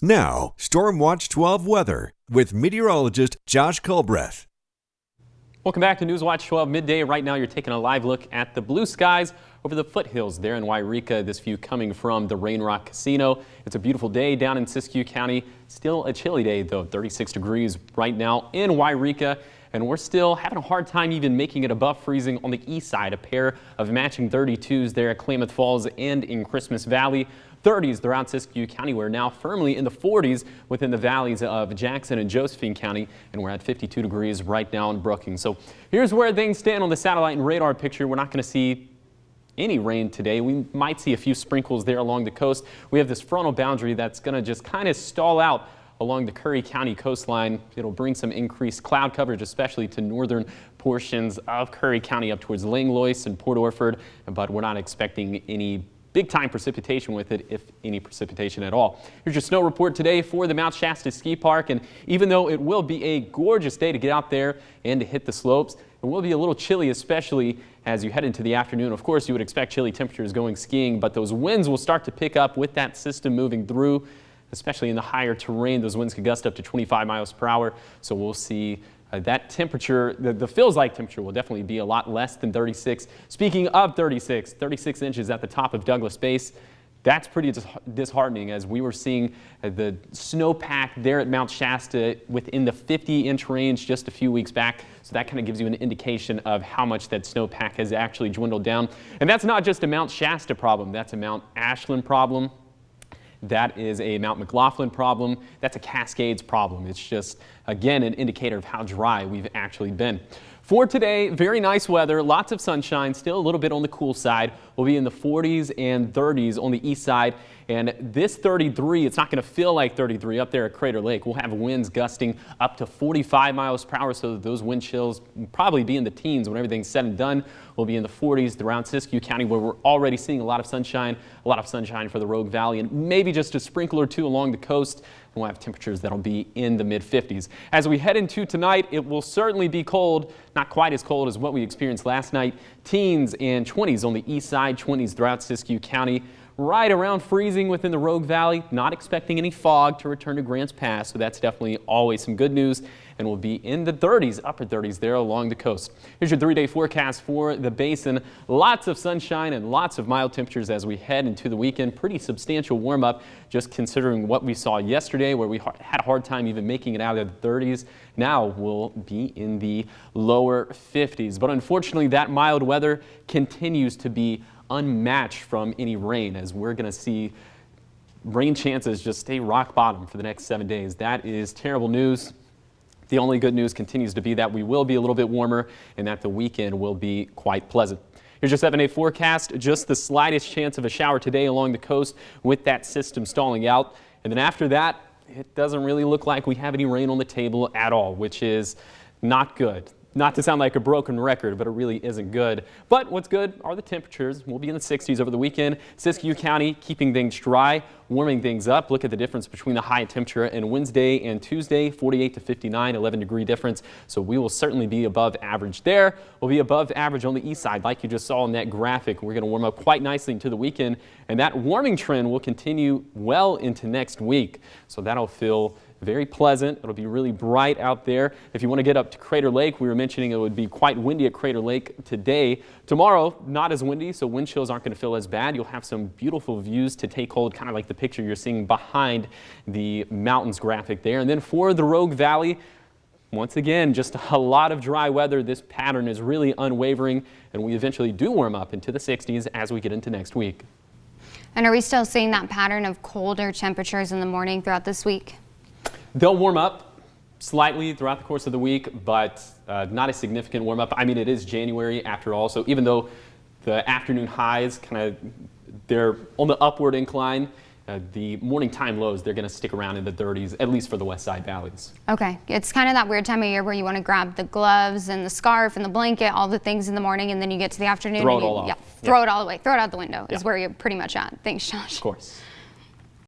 Now, Storm Watch 12 weather with meteorologist Josh Culbreath. Welcome back to News Watch 12 midday. Right now, you're taking a live look at the blue skies over the foothills there in Yreka. This view coming from the Rain Rock Casino. It's a beautiful day down in Siskiyou County. Still a chilly day, though. 36 degrees right now in Yreka. And we're still having a hard time even making it above freezing on the east side. A pair of matching 32s there at Klamath Falls and in Christmas Valley. 30s throughout Siskiyou County. We're now firmly in the 40s within the valleys of Jackson and Josephine County, and we're at 52 degrees right now in Brookings. So here's where things stand on the satellite and radar picture. We're not going to see any rain today. We might see a few sprinkles there along the coast. We have this frontal boundary that's going to just kind of stall out along the Curry County coastline. It'll bring some increased cloud coverage, especially to northern portions of Curry County up towards Langlois and Port Orford, but we're not expecting any big-time precipitation with it, if any precipitation at all. Here's your snow report today for the Mount Shasta Ski Park, and even though it will be a gorgeous day to get out there and to hit the slopes, it will be a little chilly, especially as you head into the afternoon. Of course, you would expect chilly temperatures going skiing, but those winds will start to pick up with that system moving through, especially in the higher terrain. Those winds could gust up to 25 miles per hour, so we'll see that temperature, the feels-like temperature will definitely be a lot less than 36. Speaking of 36 inches at the top of Douglas Base. That's pretty disheartening, as we were seeing the snowpack there at Mount Shasta within the 50-inch range just a few weeks back. So that kind of gives you an indication of how much that snowpack has actually dwindled down. And that's not just a Mount Shasta problem. That's a Mount Ashland problem. That is a Mount McLaughlin problem. That's a Cascades problem. It's just, again, an indicator of how dry we've actually been. For today, very nice weather, lots of sunshine, still a little bit on the cool side. We'll be in the 40s and 30s on the east side. And this 33, it's not going to feel like 33 up there at Crater Lake. We'll have winds gusting up to 45 miles per hour, so that those wind chills will probably be in the teens when everything's said and done. We'll be in the 40s throughout Siskiyou County, where we're already seeing a lot of sunshine for the Rogue Valley, and maybe just a sprinkle or two along the coast. We'll have temperatures that'll be in the mid-50s. As we head into tonight, it will certainly be cold, not quite as cold as what we experienced last night. Teens and 20s on the east side, 20s throughout Siskiyou County. Right around freezing within the Rogue Valley. Not expecting any fog to return to Grants Pass, so that's definitely always some good news. And we'll be in the 30s, upper 30s there along the coast. Here's your 3-day forecast for the basin. Lots of sunshine and lots of mild temperatures as we head into the weekend. Pretty substantial warm up, just considering what we saw yesterday, where we had a hard time even making it out of the 30s. Now we'll be in the lower 50s. But unfortunately, that mild weather continues to be unmatched from any rain, as we're going to see rain chances just stay rock bottom for the next 7 days. That is terrible news. The only good news continues to be that we will be a little bit warmer and that the weekend will be quite pleasant. Here's your 7-day forecast. Just the slightest chance of a shower today along the coast with that system stalling out. And then after that, it doesn't really look like we have any rain on the table at all, which is not good. Not to sound like a broken record, but it really isn't good. But what's good are the temperatures. We'll be in the 60s over the weekend. Siskiyou County keeping things dry, warming things up. Look at the difference between the high temperature and Wednesday and Tuesday, 48 to 59, 11-degree difference. So we will certainly be above average there. We'll be above average on the east side, like you just saw in that graphic. We're going to warm up quite nicely into the weekend, and that warming trend will continue well into next week. So that'll feel very pleasant. It'll be really bright out there. If you want to get up to Crater Lake, we were mentioning it would be quite windy at Crater Lake today. Tomorrow, not as windy, so wind chills aren't going to feel as bad. You'll have some beautiful views to take hold, kind of like the picture you're seeing behind the mountains graphic there. And then for the Rogue Valley, once again, just a lot of dry weather. This pattern is really unwavering, and we eventually do warm up into the 60s as we get into next week. And are we still seeing that pattern of colder temperatures in the morning throughout this week? They'll warm up slightly throughout the course of the week, but not a significant warm up. I mean, it is January after all, so even though the afternoon highs they're on the upward incline, the morning time lows, they're going to stick around in the 30s, at least for the west side valleys. Okay. It's kind of that weird time of year where you want to grab the gloves and the scarf and the blanket, all the things in the morning, and then you get to the afternoon. Throw it all off. Yeah, throw it all away. Throw it out the window is where you're pretty much at. Thanks, Josh. Of course.